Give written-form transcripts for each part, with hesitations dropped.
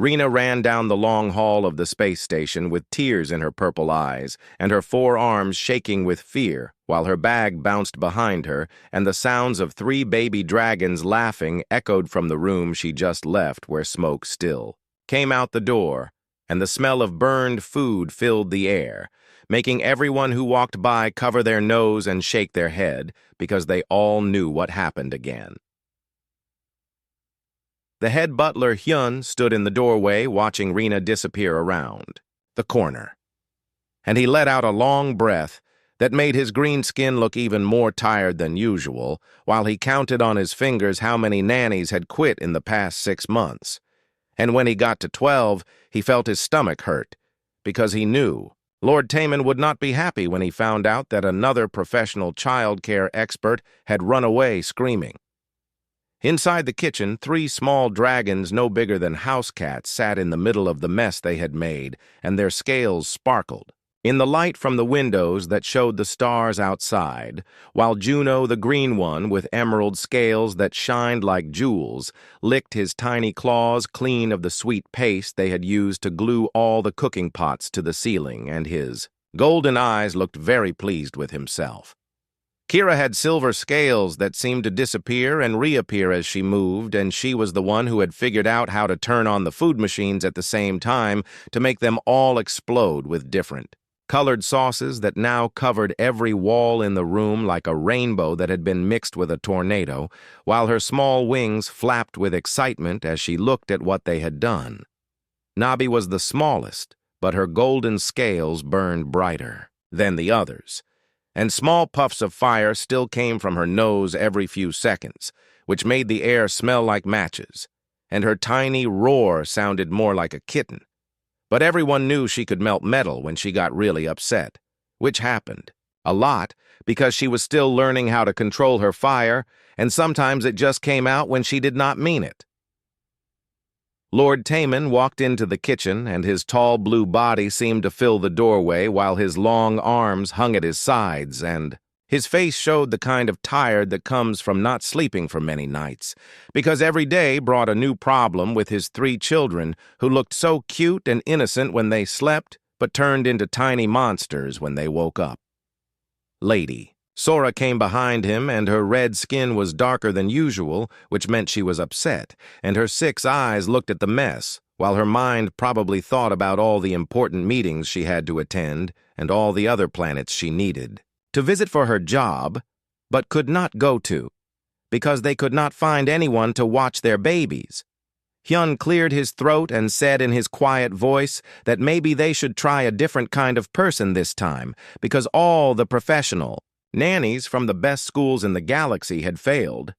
Rena ran down the long hall of the space station with tears in her purple eyes and her 4 arms shaking with fear, while her bag bounced behind her and the sounds of 3 baby dragons laughing echoed from the room she just left where smoke still came out the door, and the smell of burned food filled the air, making everyone who walked by cover their nose and shake their head because they all knew what happened again. The head butler, Hyun, stood in the doorway watching Rena disappear around the corner. And he let out a long breath that made his green skin look even more tired than usual, while he counted on his fingers how many nannies had quit in the past 6 months. And when he got to 12, he felt his stomach hurt, because he knew Lord Taman would not be happy when he found out that another professional child care expert had run away screaming. Inside the kitchen, 3 small dragons no bigger than house cats sat in the middle of the mess they had made, and their scales sparkled in the light from the windows that showed the stars outside, while Juno, the green one with emerald scales that shined like jewels, licked his tiny claws clean of the sweet paste they had used to glue all the cooking pots to the ceiling, and his golden eyes looked very pleased with himself. Kira had silver scales that seemed to disappear and reappear as she moved, and she was the one who had figured out how to turn on the food machines at the same time to make them all explode with different colored sauces that now covered every wall in the room like a rainbow that had been mixed with a tornado, while her small wings flapped with excitement as she looked at what they had done. Nabi was the smallest, but her golden scales burned brighter than the others, and small puffs of fire still came from her nose every few seconds, which made the air smell like matches, and her tiny roar sounded more like a kitten. But everyone knew she could melt metal when she got really upset, which happened a lot because she was still learning how to control her fire, and sometimes it just came out when she did not mean it. Lord Taman walked into the kitchen, and his tall blue body seemed to fill the doorway while his long arms hung at his sides, and his face showed the kind of tired that comes from not sleeping for many nights, because every day brought a new problem with his 3 children who looked so cute and innocent when they slept, but turned into tiny monsters when they woke up. Lady Sora came behind him, and her red skin was darker than usual, which meant she was upset, and her 6 eyes looked at the mess, while her mind probably thought about all the important meetings she had to attend and all the other planets she needed to visit for her job, but could not go to, because they could not find anyone to watch their babies. Hyun cleared his throat and said in his quiet voice that maybe they should try a different kind of person this time, because all the professional nannies from the best schools in the galaxy had failed,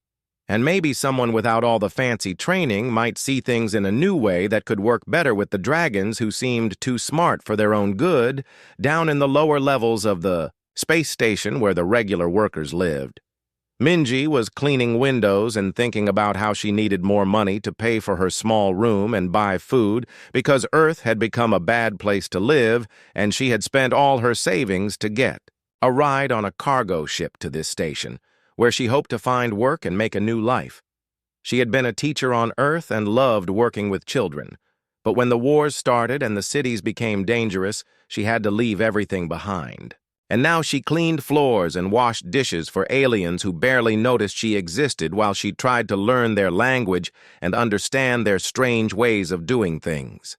and maybe someone without all the fancy training might see things in a new way that could work better with the dragons who seemed too smart for their own good down in the lower levels of the space station where the regular workers lived. Minji was cleaning windows and thinking about how she needed more money to pay for her small room and buy food because Earth had become a bad place to live, and she had spent all her savings to get a ride on a cargo ship to this station, where she hoped to find work and make a new life. She had been a teacher on Earth and loved working with children, but when the wars started and the cities became dangerous, she had to leave everything behind. And now she cleaned floors and washed dishes for aliens who barely noticed she existed while she tried to learn their language and understand their strange ways of doing things.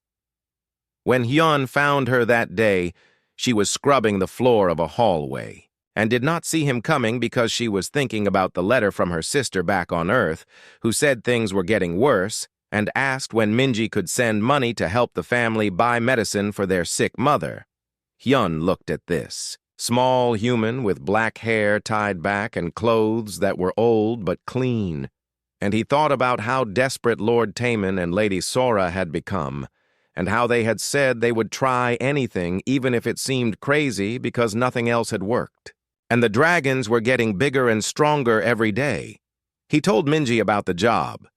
When Hyun found her that day, she was scrubbing the floor of a hallway and did not see him coming because she was thinking about the letter from her sister back on Earth, who said things were getting worse and asked when Minji could send money to help the family buy medicine for their sick mother. Hyun looked at this small human with black hair tied back and clothes that were old but clean, and he thought about how desperate Lord Taman and Lady Sora had become, and how they had said they would try anything even if it seemed crazy because nothing else had worked. And the dragons were getting bigger and stronger every day. He told Minji about the job,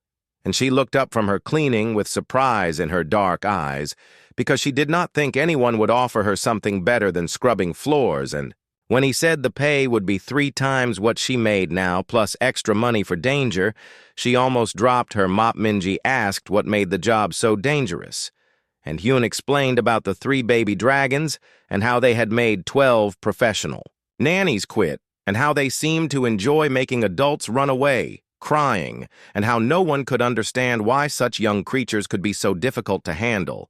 and she looked up from her cleaning with surprise in her dark eyes, because she did not think anyone would offer her something better than scrubbing floors and When he said the pay would be 3 times what she made now, plus extra money for danger, she almost dropped her mop. Minji asked what made the job so dangerous, and Hyun explained about the 3 baby dragons and how they had made 12 professional nannies quit, and how they seemed to enjoy making adults run away, crying, and how no one could understand why such young creatures could be so difficult to handle.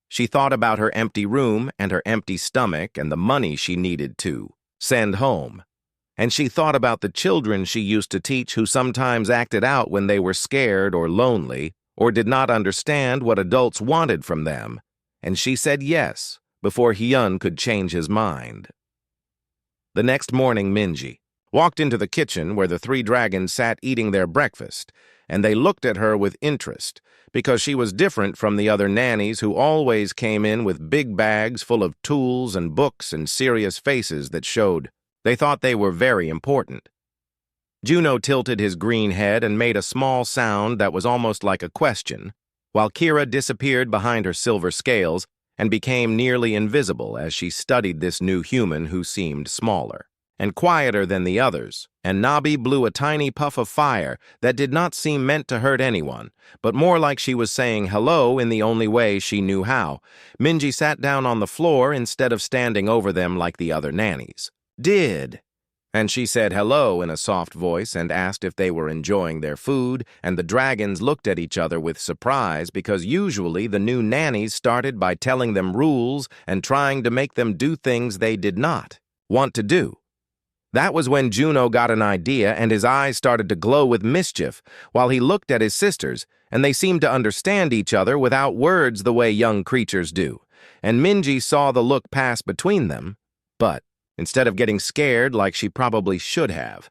She thought about her empty room and her empty stomach and the money she needed to send home. And she thought about the children she used to teach who sometimes acted out when they were scared or lonely or did not understand what adults wanted from them. And she said yes before Hyun could change his mind. The next morning, Minji walked into the kitchen where the 3 dragons sat eating their breakfast, and they looked at her with interest because she was different from the other nannies who always came in with big bags full of tools and books and serious faces that showed they thought they were very important. Juno tilted his green head and made a small sound that was almost like a question, while Kira disappeared behind her silver scales and became nearly invisible as she studied this new human who seemed smaller and quieter than the others, and Nabi blew a tiny puff of fire that did not seem meant to hurt anyone, but more like she was saying hello in the only way she knew how. Minji sat down on the floor instead of standing over them like the other nannies did. And she said hello in a soft voice and asked if they were enjoying their food, and the dragons looked at each other with surprise because usually the new nannies started by telling them rules and trying to make them do things they did not want to do. That was when Juno got an idea and his eyes started to glow with mischief while he looked at his sisters, and they seemed to understand each other without words the way young creatures do. And Minji saw the look pass between them, but instead of getting scared like she probably should have,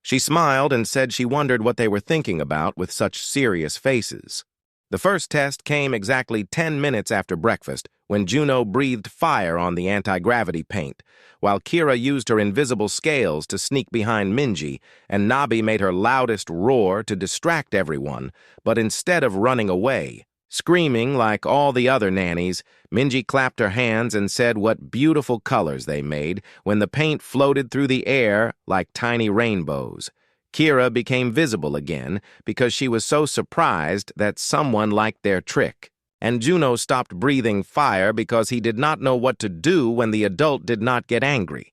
she smiled and said she wondered what they were thinking about with such serious faces. The first test came exactly 10 minutes after breakfast when Juno breathed fire on the anti-gravity paint, while Kira used her invisible scales to sneak behind Minji, and Nabi made her loudest roar to distract everyone, but instead of running away, screaming like all the other nannies, Minji clapped her hands and said what beautiful colors they made when the paint floated through the air like tiny rainbows. Kira became visible again because she was so surprised that someone liked their trick, and Juno stopped breathing fire because he did not know what to do when the adult did not get angry.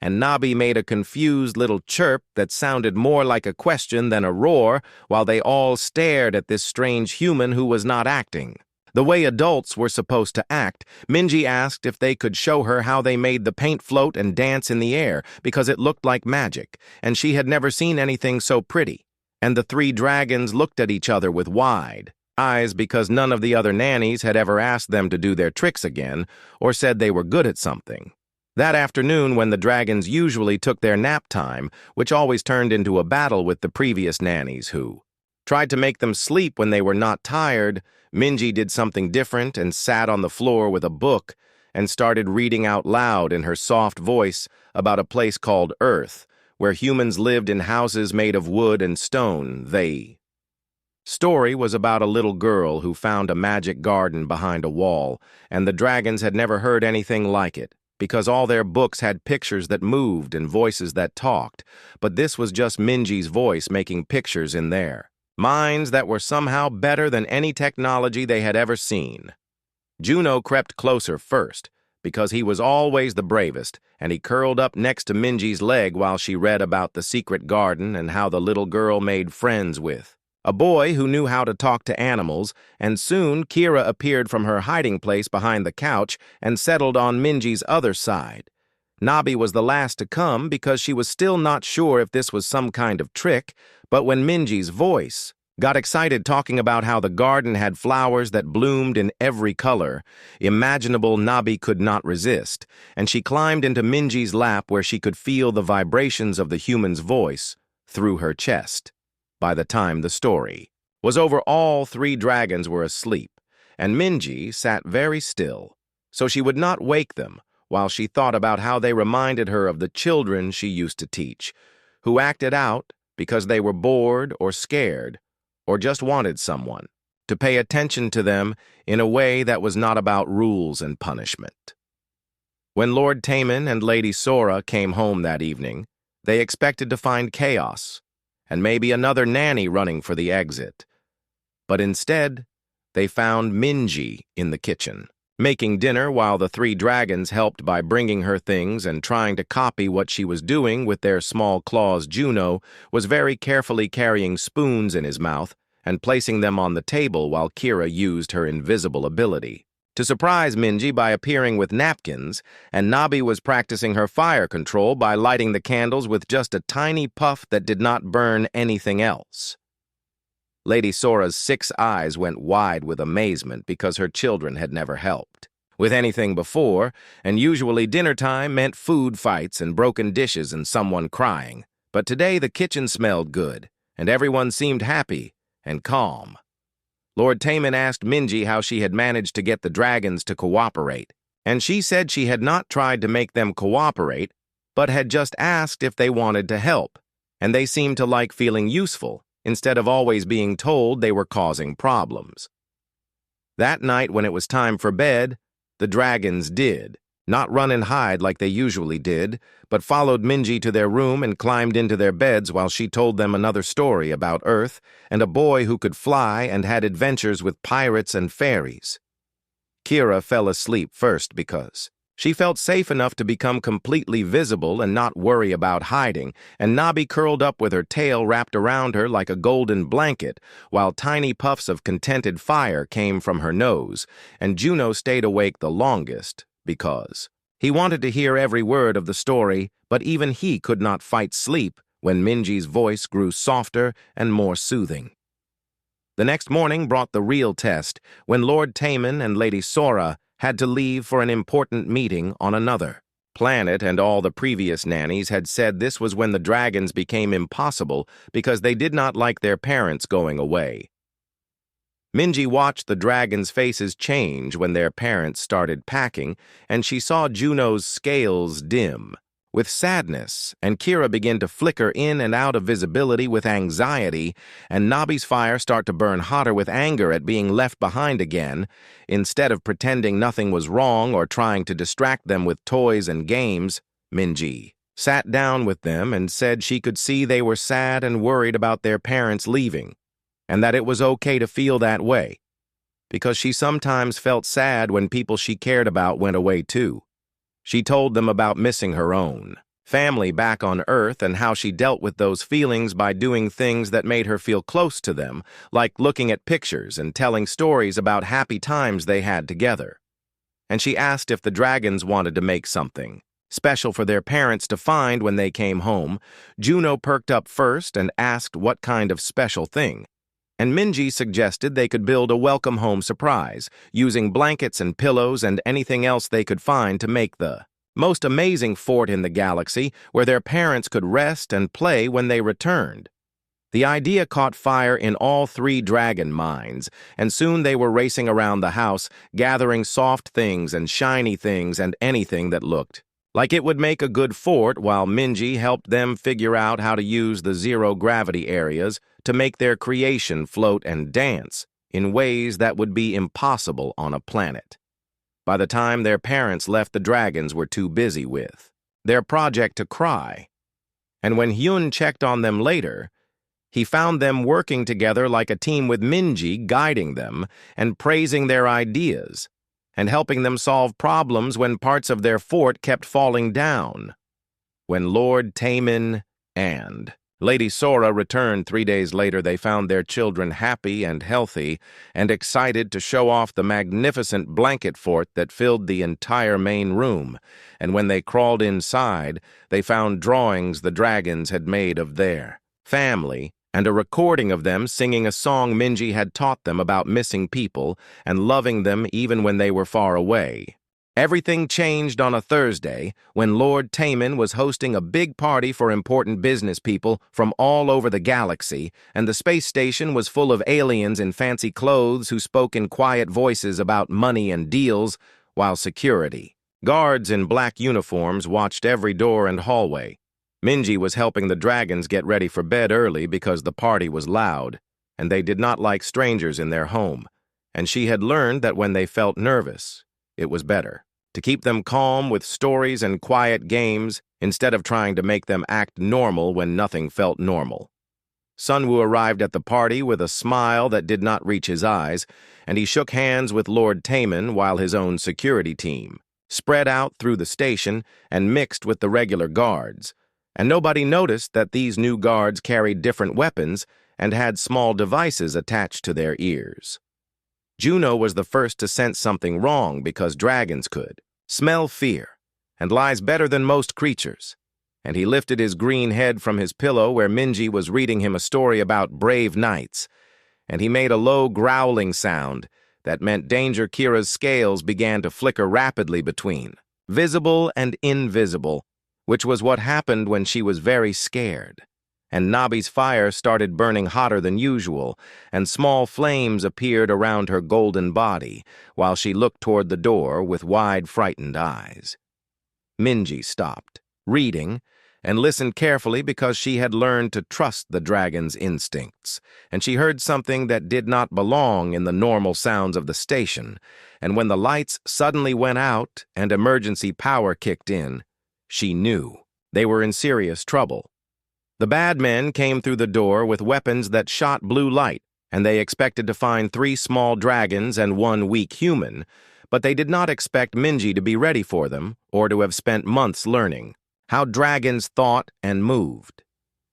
And Nabi made a confused little chirp that sounded more like a question than a roar while they all stared at this strange human who was not acting the way adults were supposed to act. Minji asked if they could show her how they made the paint float and dance in the air because it looked like magic, and she had never seen anything so pretty. And the 3 dragons looked at each other with wide eyes because none of the other nannies had ever asked them to do their tricks again or said they were good at something. That afternoon, when the dragons usually took their nap time, which always turned into a battle with the previous nannies who tried to make them sleep when they were not tired, Minji did something different and sat on the floor with a book and started reading out loud in her soft voice about a place called Earth, where humans lived in houses made of wood and stone. The story was about a little girl who found a magic garden behind a wall, and the dragons had never heard anything like it, because all their books had pictures that moved and voices that talked, but this was just Minji's voice making pictures in there. Minds that were somehow better than any technology they had ever seen. Juno crept closer first, because he was always the bravest, and he curled up next to Minji's leg while she read about the secret garden and how the little girl made friends with a boy who knew how to talk to animals, and soon Kira appeared from her hiding place behind the couch and settled on Minji's other side. Nabi was the last to come because she was still not sure if this was some kind of trick, but when Minji's voice got excited talking about how the garden had flowers that bloomed in every color imaginable, Nabi could not resist, and she climbed into Minji's lap where she could feel the vibrations of the human's voice through her chest. By the time the story was over, all 3 dragons were asleep, and Minji sat very still, so she would not wake them, while she thought about how they reminded her of the children she used to teach, who acted out because they were bored or scared or just wanted someone to pay attention to them in a way that was not about rules and punishment. When Lord Taman and Lady Sora came home that evening, they expected to find chaos, and maybe another nanny running for the exit. But instead, they found Minji in the kitchen, making dinner while the three dragons helped by bringing her things and trying to copy what she was doing with their small claws. Juno was very carefully carrying spoons in his mouth and placing them on the table while Kira used her invisible ability to surprise Minji by appearing with napkins, and Nabi was practicing her fire control by lighting the candles with just a tiny puff that did not burn anything else. Lady Sora's 6 eyes went wide with amazement because her children had never helped with anything before, and usually dinner time meant food fights and broken dishes and someone crying. But today the kitchen smelled good, and everyone seemed happy and calm. Lord Taman asked Minji how she had managed to get the dragons to cooperate, and she said she had not tried to make them cooperate, but had just asked if they wanted to help, and they seemed to like feeling useful, instead of always being told they were causing problems. That night when it was time for bed, the dragons did not run and hide like they usually did, but followed Minji to their room and climbed into their beds while she told them another story about Earth and a boy who could fly and had adventures with pirates and fairies. Kira fell asleep first because she felt safe enough to become completely visible and not worry about hiding, and Nabi curled up with her tail wrapped around her like a golden blanket, while tiny puffs of contented fire came from her nose, and Juno stayed awake the longest because he wanted to hear every word of the story, but even he could not fight sleep when Minji's voice grew softer and more soothing. The next morning brought the real test, when Lord Taman and Lady Sora had to leave for an important meeting on another planet, and all the previous nannies had said this was when the dragons became impossible because they did not like their parents going away. Minji watched the dragons' faces change when their parents started packing, and she saw Juno's scales dim with sadness, and Kira began to flicker in and out of visibility with anxiety, and Nabi's fire start to burn hotter with anger at being left behind again. Instead of pretending nothing was wrong or trying to distract them with toys and games, Minji sat down with them and said she could see they were sad and worried about their parents leaving, and that it was okay to feel that way, because she sometimes felt sad when people she cared about went away too. She told them about missing her own family back on Earth and how she dealt with those feelings by doing things that made her feel close to them, like looking at pictures and telling stories about happy times they had together. And she asked if the dragons wanted to make something special for their parents to find when they came home. Juno perked up first and asked what kind of special thing, and Minji suggested they could build a welcome home surprise, using blankets and pillows and anything else they could find to make the most amazing fort in the galaxy where their parents could rest and play when they returned. The idea caught fire in all 3 dragon minds, and soon they were racing around the house, gathering soft things and shiny things and anything that looked like it would make a good fort, while Minji helped them figure out how to use the zero-gravity areas to make their creation float and dance in ways that would be impossible on a planet. By the time their parents left, the dragons were too busy with their project to cry. And when Hyun checked on them later, he found them working together like a team, with Minji guiding them and praising their ideas and helping them solve problems when parts of their fort kept falling down. When Lord Taman and Lady Sora returned 3 days later, they found their children happy and healthy and excited to show off the magnificent blanket fort that filled the entire main room. And when they crawled inside, they found drawings the dragons had made of their family and a recording of them singing a song Minji had taught them about missing people and loving them even when they were far away. Everything changed on a Thursday when Lord Taman was hosting a big party for important business people from all over the galaxy, and the space station was full of aliens in fancy clothes who spoke in quiet voices about money and deals, while security guards in black uniforms watched every door and hallway. Minji was helping the dragons get ready for bed early because the party was loud, and they did not like strangers in their home, and she had learned that when they felt nervous, it was better to keep them calm with stories and quiet games instead of trying to make them act normal when nothing felt normal. Sunwoo arrived at the party with a smile that did not reach his eyes, and he shook hands with Lord Taman while his own security team spread out through the station and mixed with the regular guards, and nobody noticed that these new guards carried different weapons and had small devices attached to their ears. Juno was the first to sense something wrong because dragons could smell fear and lies better than most creatures, and he lifted his green head from his pillow where Minji was reading him a story about brave knights, and he made a low growling sound that meant Danger Kira's scales began to flicker rapidly between visible and invisible, which was what happened when she was very scared. And Nabi's fire started burning hotter than usual, and small flames appeared around her golden body, while she looked toward the door with wide, frightened eyes. Minji stopped, reading, and listened carefully because she had learned to trust the dragon's instincts, and she heard something that did not belong in the normal sounds of the station, and when the lights suddenly went out and emergency power kicked in, she knew they were in serious trouble. The bad men came through the door with weapons that shot blue light, and they expected to find 3 small dragons and 1 weak human, but they did not expect Minji to be ready for them or to have spent months learning how dragons thought and moved.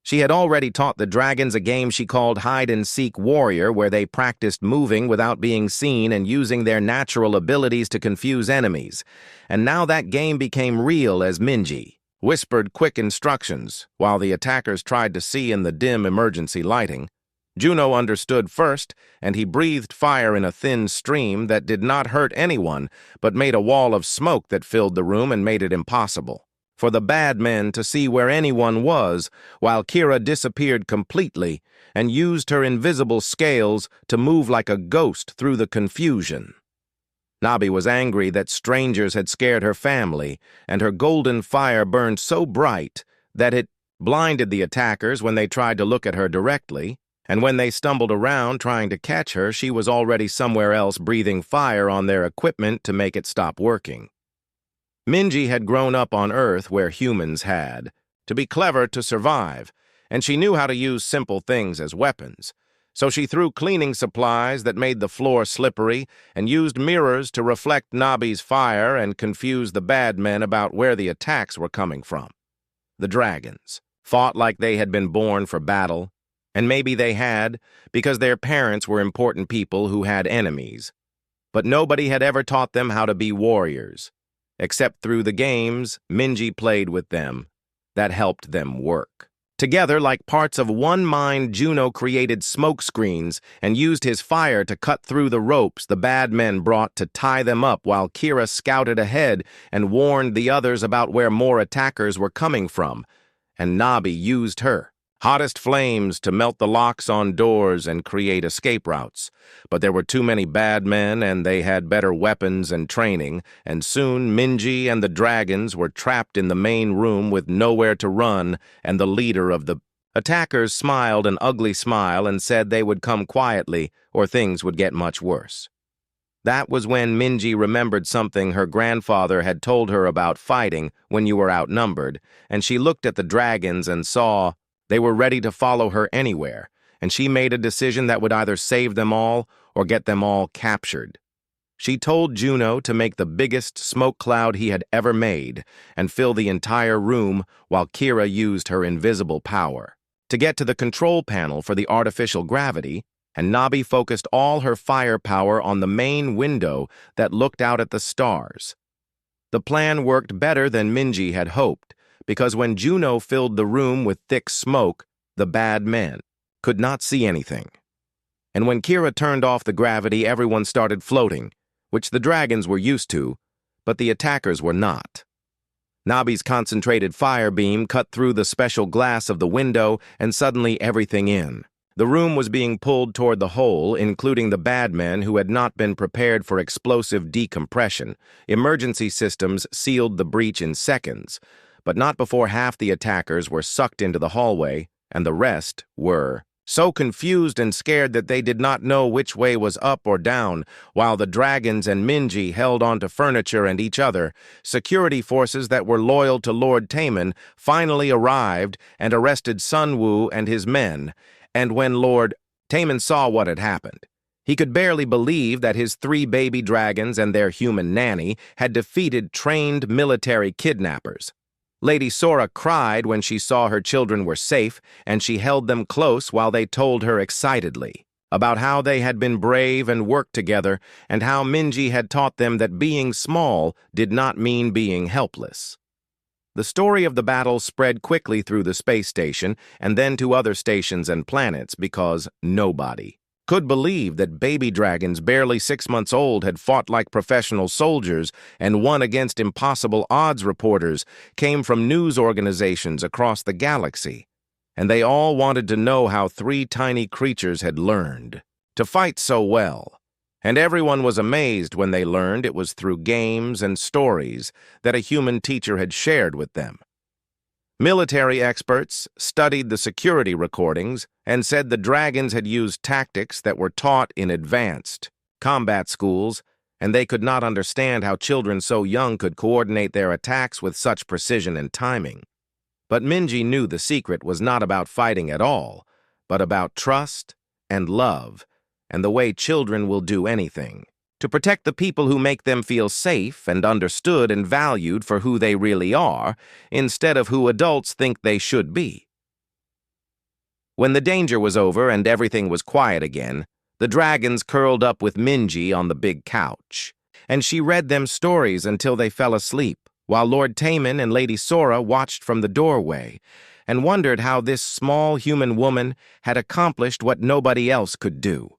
She had already taught the dragons a game she called hide-and-seek warrior, where they practiced moving without being seen and using their natural abilities to confuse enemies, and now that game became real as Minji whispered quick instructions while the attackers tried to see in the dim emergency lighting. Juno understood first, and he breathed fire in a thin stream that did not hurt anyone but made a wall of smoke that filled the room and made it impossible for the bad men to see where anyone was, while Kira disappeared completely and used her invisible scales to move like a ghost through the confusion. Nabi was angry that strangers had scared her family, and her golden fire burned so bright that it blinded the attackers when they tried to look at her directly, and when they stumbled around trying to catch her, she was already somewhere else breathing fire on their equipment to make it stop working. Minji had grown up on Earth where humans had to be clever to survive, and she knew how to use simple things as weapons. So she threw cleaning supplies that made the floor slippery and used mirrors to reflect Nabi's fire and confuse the bad men about where the attacks were coming from. The dragons fought like they had been born for battle, and maybe they had, because their parents were important people who had enemies. But nobody had ever taught them how to be warriors, except through the games Minji played with them that helped them work. Together, like parts of one mind, Juno created smoke screens and used his fire to cut through the ropes the bad men brought to tie them up, while Kira scouted ahead and warned the others about where more attackers were coming from, and Nabi used her hottest flames to melt the locks on doors and create escape routes. But there were too many bad men, and they had better weapons and training, and soon Minji and the dragons were trapped in the main room with nowhere to run, and the leader of the attackers smiled an ugly smile and said they would come quietly or things would get much worse. That was when Minji remembered something her grandfather had told her about fighting when you were outnumbered, and she looked at the dragons and saw they were ready to follow her anywhere, and she made a decision that would either save them all or get them all captured. She told Juno to make the biggest smoke cloud he had ever made and fill the entire room while Kira used her invisible power to get to the control panel for the artificial gravity, and Nabi focused all her firepower on the main window that looked out at the stars. The plan worked better than Minji had hoped, because when Juno filled the room with thick smoke, the bad men could not see anything. And when Kira turned off the gravity, everyone started floating, which the dragons were used to, but the attackers were not. Nabi's concentrated fire beam cut through the special glass of the window, and suddenly everything in the room was being pulled toward the hole, including the bad men who had not been prepared for explosive decompression. Emergency systems sealed the breach in seconds, but not before half the attackers were sucked into the hallway, and the rest were so confused and scared that they did not know which way was up or down. While the dragons and Minji held onto furniture and each other, security forces that were loyal to Lord Taman finally arrived and arrested Sunwoo and his men. And when Lord Taman saw what had happened, he could barely believe that his 3 baby dragons and their human nanny had defeated trained military kidnappers. Lady Sora cried when she saw her children were safe, and she held them close while they told her excitedly about how they had been brave and worked together, and how Minji had taught them that being small did not mean being helpless. The story of the battle spread quickly through the space station and then to other stations and planets because nobody could believe that baby dragons barely 6 months old had fought like professional soldiers and won against impossible odds. Reporters came from news organizations across the galaxy, and they all wanted to know how 3 tiny creatures had learned to fight so well. And everyone was amazed when they learned it was through games and stories that a human teacher had shared with them. Military experts studied the security recordings and said the dragons had used tactics that were taught in advanced combat schools, and they could not understand how children so young could coordinate their attacks with such precision and timing. But Minji knew the secret was not about fighting at all, but about trust and love, and the way children will do anything to protect the people who make them feel safe and understood and valued for who they really are, instead of who adults think they should be. When the danger was over and everything was quiet again, the dragons curled up with Minji on the big couch, and she read them stories until they fell asleep, while Lord Taman and Lady Sora watched from the doorway and wondered how this small human woman had accomplished what nobody else could do.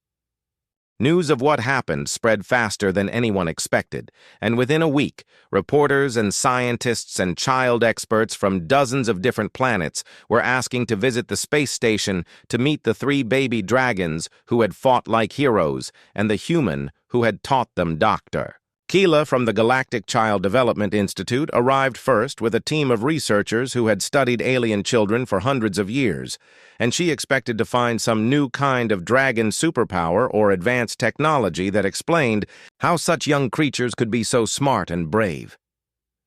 News of what happened spread faster than anyone expected, and within a week, reporters and scientists and child experts from dozens of different planets were asking to visit the space station to meet the 3 baby dragons who had fought like heroes and the human who had taught them doctor. Keela from the Galactic Child Development Institute arrived first with a team of researchers who had studied alien children for hundreds of years, and she expected to find some new kind of dragon superpower or advanced technology that explained how such young creatures could be so smart and brave.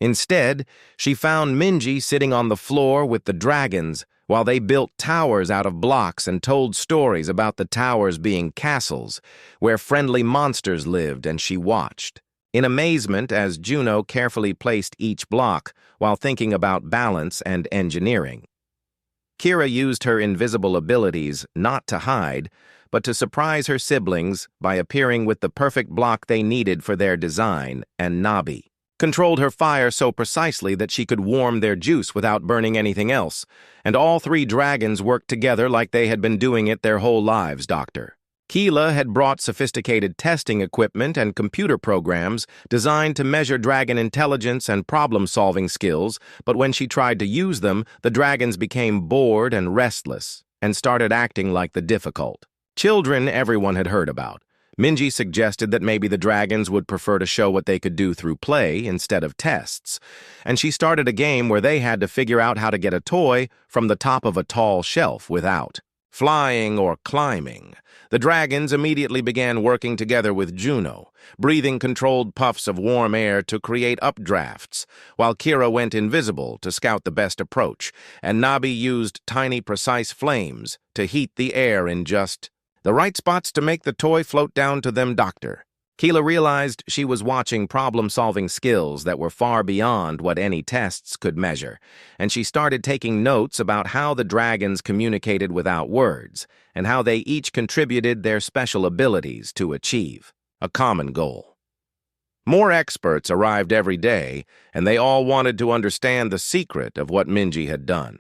Instead, she found Minji sitting on the floor with the dragons while they built towers out of blocks and told stories about the towers being castles where friendly monsters lived, and she watched in amazement as Juno carefully placed each block while thinking about balance and engineering. Kira used her invisible abilities not to hide, but to surprise her siblings by appearing with the perfect block they needed for their design, and Nabi controlled her fire so precisely that she could warm their juice without burning anything else, and all 3 dragons worked together like they had been doing it their whole lives, Doctor. Keela had brought sophisticated testing equipment and computer programs designed to measure dragon intelligence and problem-solving skills, but when she tried to use them, the dragons became bored and restless and started acting like the difficult children everyone had heard about. Minji suggested that maybe the dragons would prefer to show what they could do through play instead of tests, and she started a game where they had to figure out how to get a toy from the top of a tall shelf without flying or climbing. The dragons immediately began working together with Juno, breathing controlled puffs of warm air to create updrafts, while Kira went invisible to scout the best approach, and Nabi used tiny, precise flames to heat the air in just the right spots to make the toy float down to them, Doctor. Keela realized she was watching problem-solving skills that were far beyond what any tests could measure, and she started taking notes about how the dragons communicated without words, and how they each contributed their special abilities to achieve a common goal. More experts arrived every day, and they all wanted to understand the secret of what Minji had done.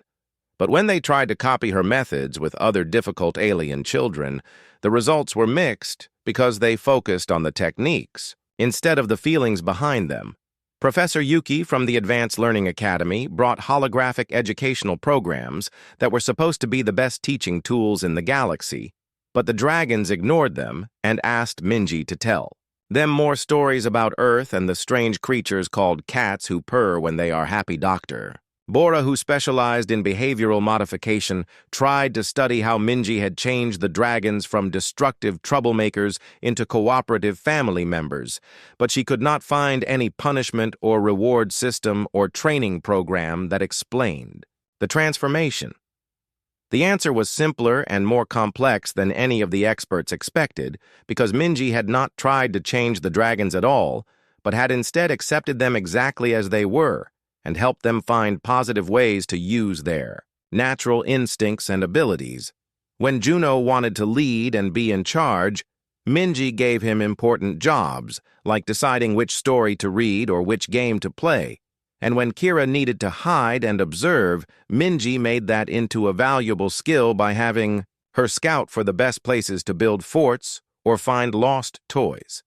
But when they tried to copy her methods with other difficult alien children, the results were mixed because they focused on the techniques instead of the feelings behind them. Professor Yuki from the Advanced Learning Academy brought holographic educational programs that were supposed to be the best teaching tools in the galaxy, but the dragons ignored them and asked Minji to tell them more stories about Earth and the strange creatures called cats who purr when they are happy, Doctor. Bora, who specialized in behavioral modification, tried to study how Minji had changed the dragons from destructive troublemakers into cooperative family members, but she could not find any punishment or reward system or training program that explained the transformation. The answer was simpler and more complex than any of the experts expected, because Minji had not tried to change the dragons at all, but had instead accepted them exactly as they were, and helped them find positive ways to use their natural instincts and abilities. When Juno wanted to lead and be in charge, Minji gave him important jobs, like deciding which story to read or which game to play. And when Kira needed to hide and observe, Minji made that into a valuable skill by having her scout for the best places to build forts or find lost toys.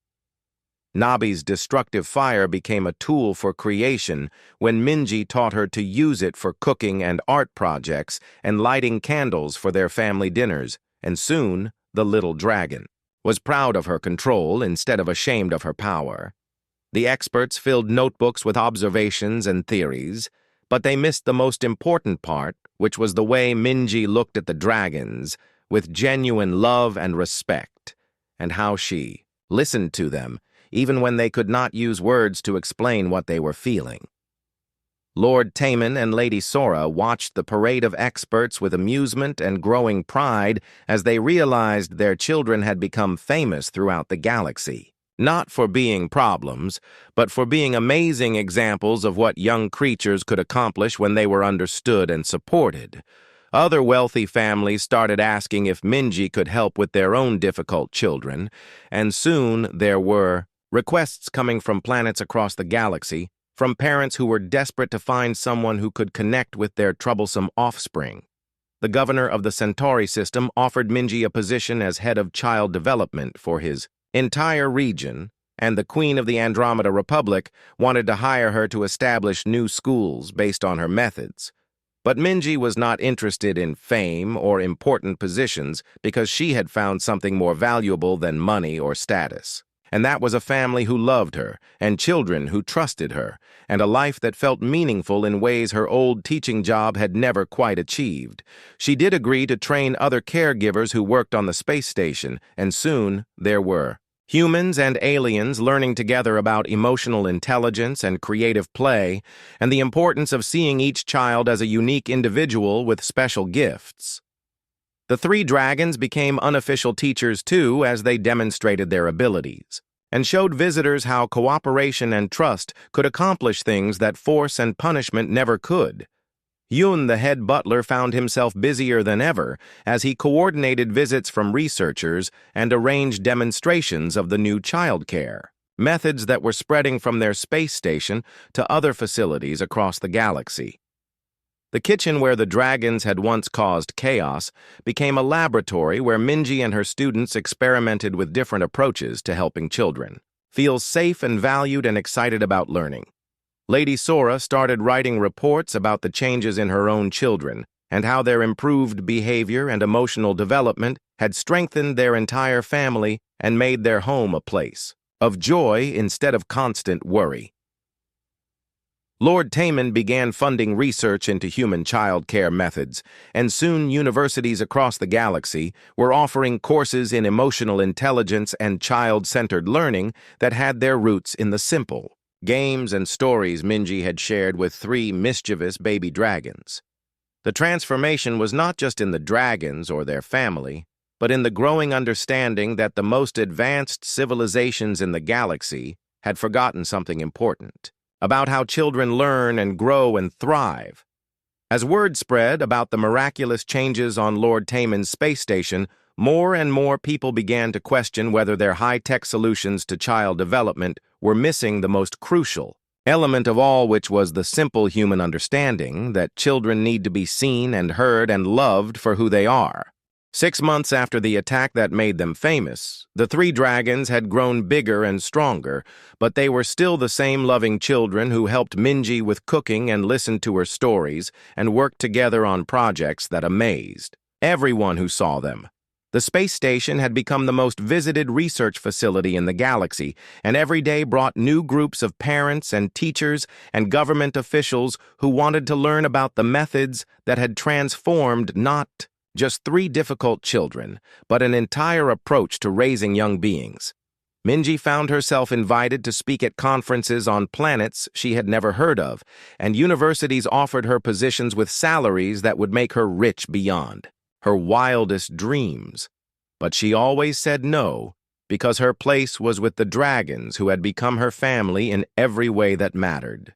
Nabi's destructive fire became a tool for creation when Minji taught her to use it for cooking and art projects and lighting candles for their family dinners, and soon the little dragon was proud of her control instead of ashamed of her power. The experts filled notebooks with observations and theories, but they missed the most important part, which was the way Minji looked at the dragons with genuine love and respect, and how she listened to them even when they could not use words to explain what they were feeling. Lord Taman and Lady Sora watched the parade of experts with amusement and growing pride as they realized their children had become famous throughout the galaxy, not for being problems, but for being amazing examples of what young creatures could accomplish when they were understood and supported. Other wealthy families started asking if Minji could help with their own difficult children, and soon there were requests coming from planets across the galaxy, from parents who were desperate to find someone who could connect with their troublesome offspring. The governor of the Centauri system offered Minji a position as head of child development for his entire region, and the Queen of the Andromeda Republic wanted to hire her to establish new schools based on her methods. But Minji was not interested in fame or important positions because she had found something more valuable than money or status. And that was a family who loved her, and children who trusted her, and a life that felt meaningful in ways her old teaching job had never quite achieved. She did agree to train other caregivers who worked on the space station, and soon there were humans and aliens learning together about emotional intelligence and creative play, and the importance of seeing each child as a unique individual with special gifts. The three dragons became unofficial teachers too as they demonstrated their abilities, and showed visitors how cooperation and trust could accomplish things that force and punishment never could. Yun, the head butler, found himself busier than ever as he coordinated visits from researchers and arranged demonstrations of the new childcare methods that were spreading from their space station to other facilities across the galaxy. The kitchen where the dragons had once caused chaos became a laboratory where Minji and her students experimented with different approaches to helping children feel safe and valued and excited about learning. Lady Sora started writing reports about the changes in her own children and how their improved behavior and emotional development had strengthened their entire family and made their home a place of joy instead of constant worry. Lord Taman began funding research into human child care methods, and soon universities across the galaxy were offering courses in emotional intelligence and child-centered learning that had their roots in the simple games and stories Minji had shared with three mischievous baby dragons. The transformation was not just in the dragons or their family, but in the growing understanding that the most advanced civilizations in the galaxy had forgotten something important about how children learn and grow and thrive. As word spread about the miraculous changes on Lord Taman's space station, more and more people began to question whether their high-tech solutions to child development were missing the most crucial element of all, which was the simple human understanding that children need to be seen and heard and loved for who they are. 6 months after the attack that made them famous, the three dragons had grown bigger and stronger, but they were still the same loving children who helped Minji with cooking and listened to her stories and worked together on projects that amazed everyone who saw them. The space station had become the most visited research facility in the galaxy, and every day brought new groups of parents and teachers and government officials who wanted to learn about the methods that had transformed not just 3 difficult children, but an entire approach to raising young beings. Minji found herself invited to speak at conferences on planets she had never heard of, and universities offered her positions with salaries that would make her rich beyond her wildest dreams. But she always said no, because her place was with the dragons who had become her family in every way that mattered.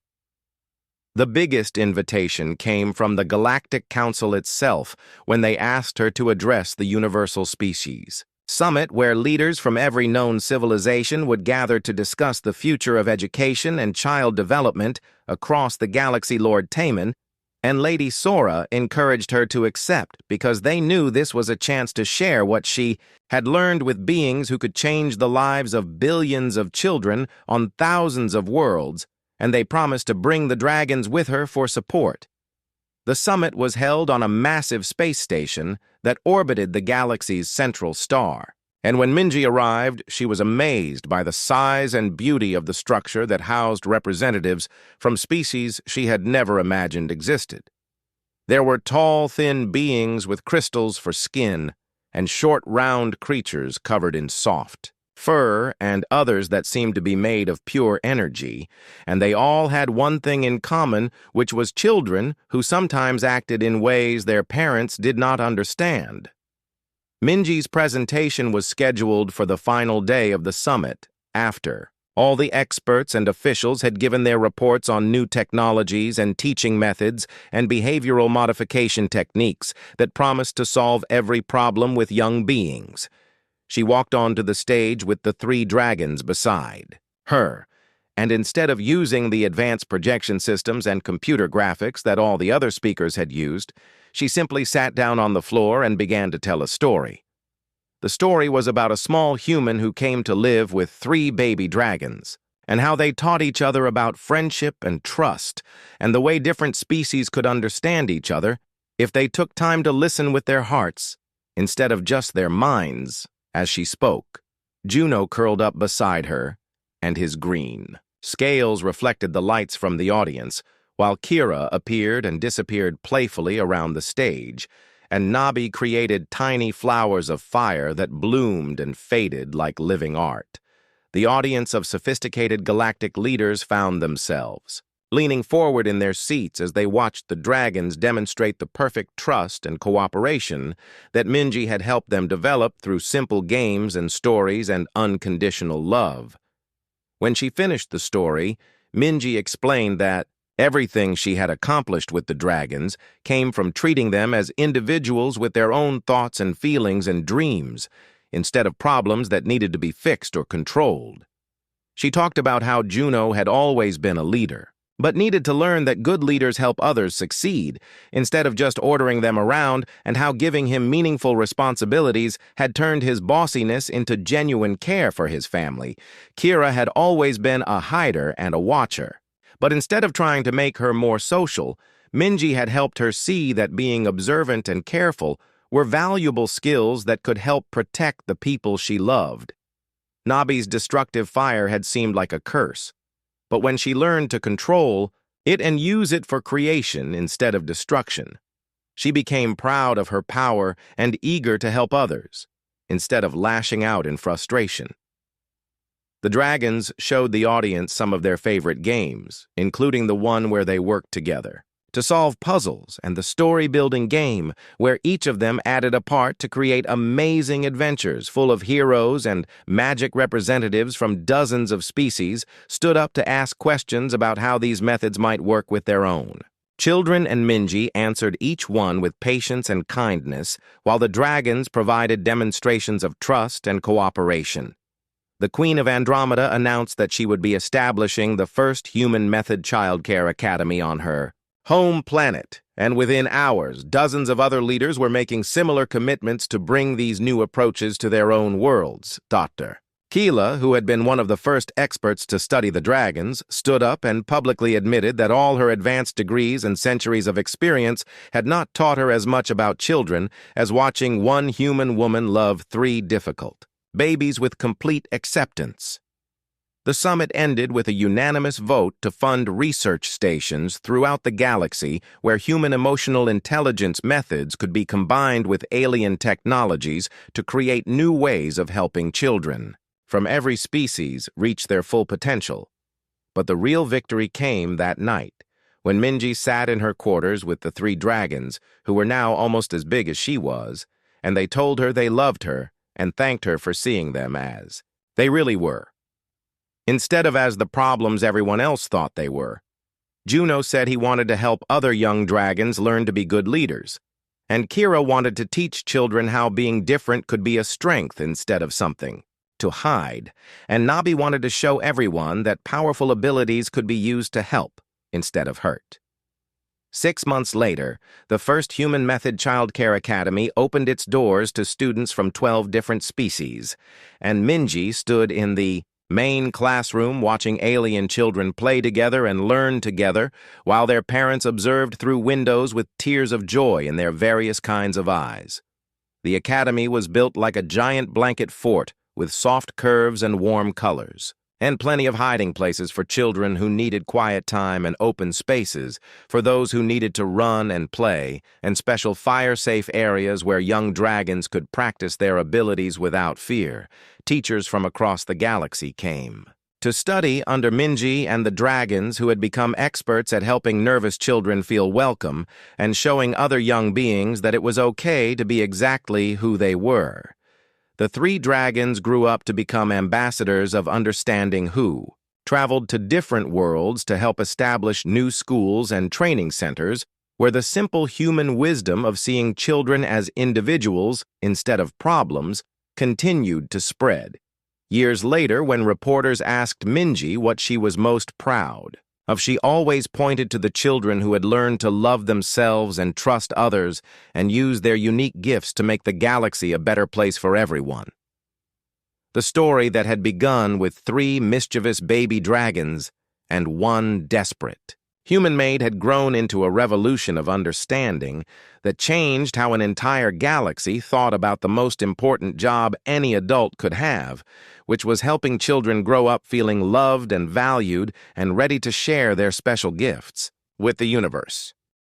The biggest invitation came from the Galactic Council itself when they asked her to address the universal species summit, where leaders from every known civilization would gather to discuss the future of education and child development across the galaxy. Lord Taman and Lady Sora encouraged her to accept because they knew this was a chance to share what she had learned with beings who could change the lives of billions of children on thousands of worlds, and they promised to bring the dragons with her for support. The summit was held on a massive space station that orbited the galaxy's central star. And when Minji arrived, she was amazed by the size and beauty of the structure that housed representatives from species she had never imagined existed. There were tall, thin beings with crystals for skin, and short, round creatures covered in soft fur, and others that seemed to be made of pure energy, and they all had one thing in common, which was children who sometimes acted in ways their parents did not understand. Minji's presentation was scheduled for the final day of the summit. After all the experts and officials had given their reports on new technologies and teaching methods and behavioral modification techniques that promised to solve every problem with young beings, she walked onto the stage with the 3 dragons beside her, and instead of using the advanced projection systems and computer graphics that all the other speakers had used, she simply sat down on the floor and began to tell a story. The story was about a small human who came to live with 3 baby dragons, and how they taught each other about friendship and trust, and the way different species could understand each other if they took time to listen with their hearts instead of just their minds. As she spoke, Juno curled up beside her, and his green scales reflected the lights from the audience, while Kira appeared and disappeared playfully around the stage, and Nabi created tiny flowers of fire that bloomed and faded like living art. The audience of sophisticated galactic leaders found themselves leaning forward in their seats as they watched the dragons demonstrate the perfect trust and cooperation that Minji had helped them develop through simple games and stories and unconditional love. When she finished the story, Minji explained that everything she had accomplished with the dragons came from treating them as individuals with their own thoughts and feelings and dreams, instead of problems that needed to be fixed or controlled. She talked about how Juno had always been a leader, but needed to learn that good leaders help others succeed, instead of just ordering them around, and how giving him meaningful responsibilities had turned his bossiness into genuine care for his family. Kira had always been a hider and a watcher, but instead of trying to make her more social, Minji had helped her see that being observant and careful were valuable skills that could help protect the people she loved. Nabi's destructive fire had seemed like a curse, but when she learned to control it and use it for creation instead of destruction, she became proud of her power and eager to help others, instead of lashing out in frustration. The dragons showed the audience some of their favorite games, including the one where they worked together to solve puzzles, and the story-building game where each of them added a part to create amazing adventures full of heroes, and magic representatives from dozens of species stood up to ask questions about how these methods might work with their own. Children and Minji answered each one with patience and kindness, while the dragons provided demonstrations of trust and cooperation. The Queen of Andromeda announced that she would be establishing the first human method childcare academy on her home planet, and within hours, dozens of other leaders were making similar commitments to bring these new approaches to their own worlds. Dr. Keela, who had been one of the first experts to study the dragons, stood up and publicly admitted that all her advanced degrees and centuries of experience had not taught her as much about children as watching one human woman love three difficult babies with complete acceptance. The summit ended with a unanimous vote to fund research stations throughout the galaxy where human emotional intelligence methods could be combined with alien technologies to create new ways of helping children from every species reach their full potential. But the real victory came that night, when Minji sat in her quarters with the three dragons, who were now almost as big as she was, and they told her they loved her and thanked her for seeing them as they really were, instead of as the problems everyone else thought they were. Juno said he wanted to help other young dragons learn to be good leaders, and Kira wanted to teach children how being different could be a strength instead of something to hide, and Nabi wanted to show everyone that powerful abilities could be used to help instead of hurt. 6 months later, the first Human Method Childcare Academy opened its doors to students from 12 different species, and Minji stood in the main classroom watching alien children play together and learn together while their parents observed through windows with tears of joy in their various kinds of eyes. The academy was built like a giant blanket fort with soft curves and warm colors, and plenty of hiding places for children who needed quiet time and open spaces for those who needed to run and play, and special fire-safe areas where young dragons could practice their abilities without fear. Teachers from across the galaxy came to study under Minji and the dragons, who had become experts at helping nervous children feel welcome and showing other young beings that it was okay to be exactly who they were. The three dragons grew up to become ambassadors of understanding who, traveled to different worlds to help establish new schools and training centers where the simple human wisdom of seeing children as individuals instead of problems continued to spread. Years later, when reporters asked Minji what she was most proud of, she always pointed to the children who had learned to love themselves and trust others and use their unique gifts to make the galaxy a better place for everyone. The story that had begun with 3 mischievous baby dragons and 1 desperate human maid had grown into a revolution of understanding that changed how an entire galaxy thought about the most important job any adult could have, which was helping children grow up feeling loved and valued and ready to share their special gifts with the universe.